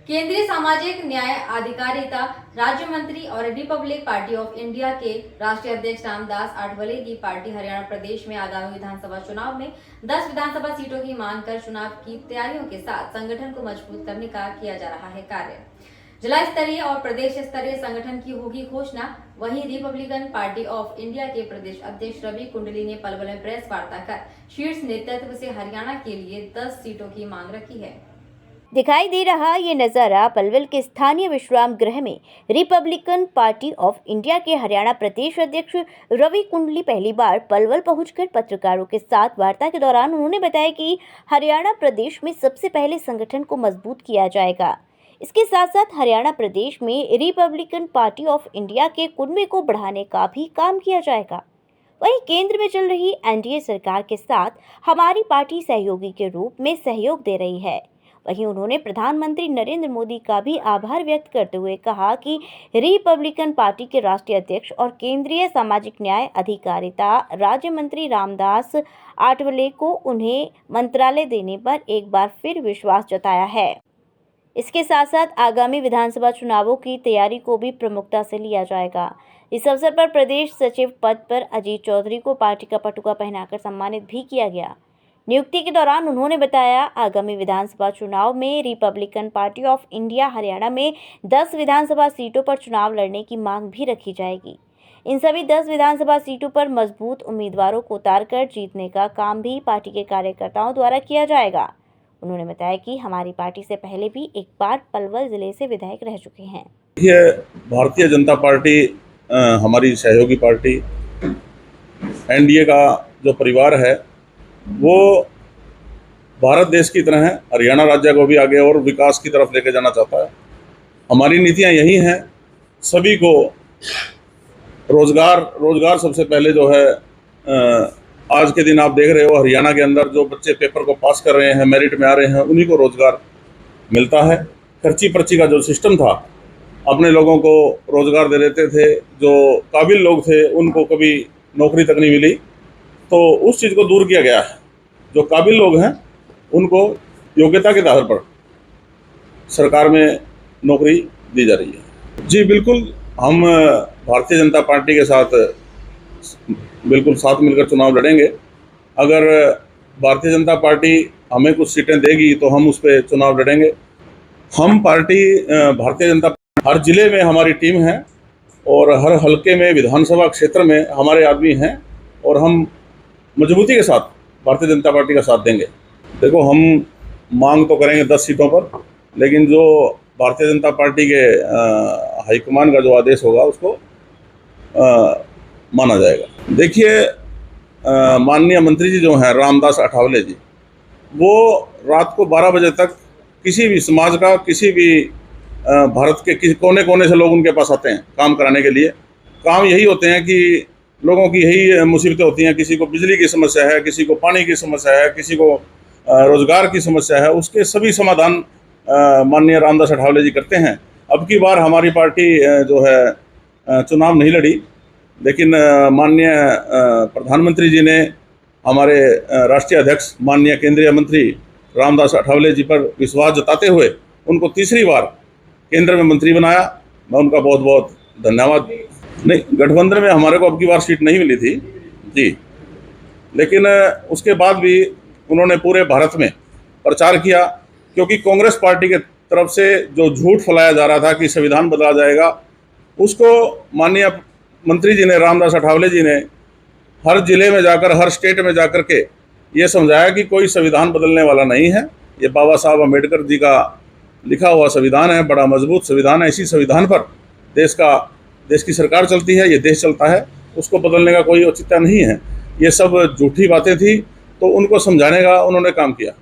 केंद्रीय सामाजिक न्याय अधिकारिता राज्य मंत्री और रिपब्लिक पार्टी ऑफ इंडिया के राष्ट्रीय अध्यक्ष रामदास आठवले की पार्टी हरियाणा प्रदेश में आगामी विधानसभा चुनाव में 10 विधानसभा सीटों की मांग कर चुनाव की तैयारियों के साथ संगठन को मजबूत करने का किया जा रहा है कार्य। जिला स्तरीय और प्रदेश स्तरीय संगठन की होगी घोषणा। वहीं रिपब्लिकन पार्टी ऑफ इंडिया के प्रदेश अध्यक्ष रवि कुंडली ने पलवल में प्रेस वार्ता कर शीर्ष नेतृत्व से हरियाणा के लिए 10 सीटों की मांग रखी है। दिखाई दे रहा ये नज़ारा पलवल के स्थानीय विश्राम गृह में रिपब्लिकन पार्टी ऑफ इंडिया के हरियाणा प्रदेश अध्यक्ष रवि कुंडली पहली बार पलवल पहुंचकर पत्रकारों के साथ वार्ता के दौरान उन्होंने बताया कि हरियाणा प्रदेश में सबसे पहले संगठन को मजबूत किया जाएगा। इसके साथ साथ हरियाणा प्रदेश में रिपब्लिकन पार्टी ऑफ इंडिया के कुनबे को बढ़ाने का भी काम किया जाएगा। वहीं केंद्र में चल रही एनडीए सरकार के साथ हमारी पार्टी सहयोगी के रूप में सहयोग दे रही है। वहीं उन्होंने प्रधानमंत्री नरेंद्र मोदी का भी आभार व्यक्त करते हुए कहा कि रिपब्लिकन पार्टी के राष्ट्रीय अध्यक्ष और केंद्रीय सामाजिक न्याय अधिकारिता राज्य मंत्री रामदास आठवले को उन्हें मंत्रालय देने पर एक बार फिर विश्वास जताया है। इसके साथ साथ आगामी विधानसभा चुनावों की तैयारी को भी प्रमुखता से लिया जाएगा। इस अवसर पर प्रदेश सचिव पद पर अजीत चौधरी को पार्टी का पटुका पहनाकर सम्मानित भी किया गया। नियुक्ति के दौरान उन्होंने बताया, आगामी विधानसभा चुनाव में Republican party of India Haryana में 10 विधानसभा सीटों पर चुनाव लड़ने की मांग भी रखी जाएगी। इन सभी 10 विधानसभा सीटों पर मजबूत उम्मीदवारों को उतारकर जीतने का काम भी पार्टी के कार्यकर्ताओं द्वारा किया जाएगा। उन्होंने बताया कि हमारी पार्टी से पहले भी एक बार पलवल जिले से विधायक रह चुके हैं। ये भारतीय जनता पार्टी हमारी सहयोगी पार्टी एनडीए का जो परिवार है वो भारत देश की तरह है, हरियाणा राज्य को भी आगे और विकास की तरफ लेके जाना चाहता है। हमारी नीतियां यही हैं, सभी को रोजगार सबसे पहले जो है आज के दिन आप देख रहे हो हरियाणा के अंदर जो बच्चे पेपर को पास कर रहे हैं, मेरिट में आ रहे हैं, उन्हीं को रोजगार मिलता है। खर्ची पर्ची का जो सिस्टम था, अपने लोगों को रोजगार दे देते थे, जो काबिल लोग थे उनको कभी नौकरी तक नहीं मिली, तो उस चीज़ को दूर किया गया है। जो काबिल लोग हैं उनको योग्यता के आधार पर सरकार में नौकरी दी जा रही है। जी बिल्कुल, हम भारतीय जनता पार्टी के साथ बिल्कुल साथ मिलकर चुनाव लड़ेंगे। अगर भारतीय जनता पार्टी हमें कुछ सीटें देगी तो हम उस पर चुनाव लड़ेंगे। हम पार्टी भारतीय जनता हर जिले में हमारी टीम है और हर हलके में विधानसभा क्षेत्र में हमारे आदमी हैं और हम मजबूती के साथ भारतीय जनता पार्टी का साथ देंगे। देखो, हम मांग तो करेंगे 10 सीटों पर, लेकिन जो भारतीय जनता पार्टी के हाईकमान का जो आदेश होगा उसको माना जाएगा। देखिए, माननीय मंत्री जी जो हैं रामदास आठवले जी, वो रात को 12 बजे तक किसी भी समाज का, किसी भी भारत के किसी कोने कोने से लोग उनके पास आते हैं काम कराने के लिए। काम यही होते हैं कि लोगों की यही मुसीबतें होती हैं, किसी को बिजली की समस्या है, किसी को पानी की समस्या है, किसी को रोजगार की समस्या है, उसके सभी समाधान माननीय रामदास आठवले जी करते हैं। अब की बार हमारी पार्टी जो है चुनाव नहीं लड़ी, लेकिन माननीय प्रधानमंत्री जी ने हमारे राष्ट्रीय अध्यक्ष माननीय केंद्रीय मंत्री रामदास आठवले जी पर विश्वास जताते हुए उनको तीसरी बार केंद्र में मंत्री बनाया। मैं उनका बहुत बहुत धन्यवाद। नहीं, गठबंधन में हमारे को अब की बार सीट नहीं मिली थी जी, लेकिन उसके बाद भी उन्होंने पूरे भारत में प्रचार किया, क्योंकि कांग्रेस पार्टी के तरफ से जो झूठ फैलाया जा रहा था कि संविधान बदला जाएगा, उसको माननीय मंत्री जी ने, रामदास आठवले जी ने हर जिले में जाकर, हर स्टेट में जाकर के ये समझाया कि कोई संविधान बदलने वाला नहीं है। ये बाबा साहब अम्बेडकर जी का लिखा हुआ संविधान है, बड़ा मजबूत संविधान है। इसी संविधान पर देश की सरकार चलती है, ये देश चलता है, उसको बदलने का कोई औचित्य नहीं है। ये सब झूठी बातें थी, तो उनको समझाने का उन्होंने काम किया।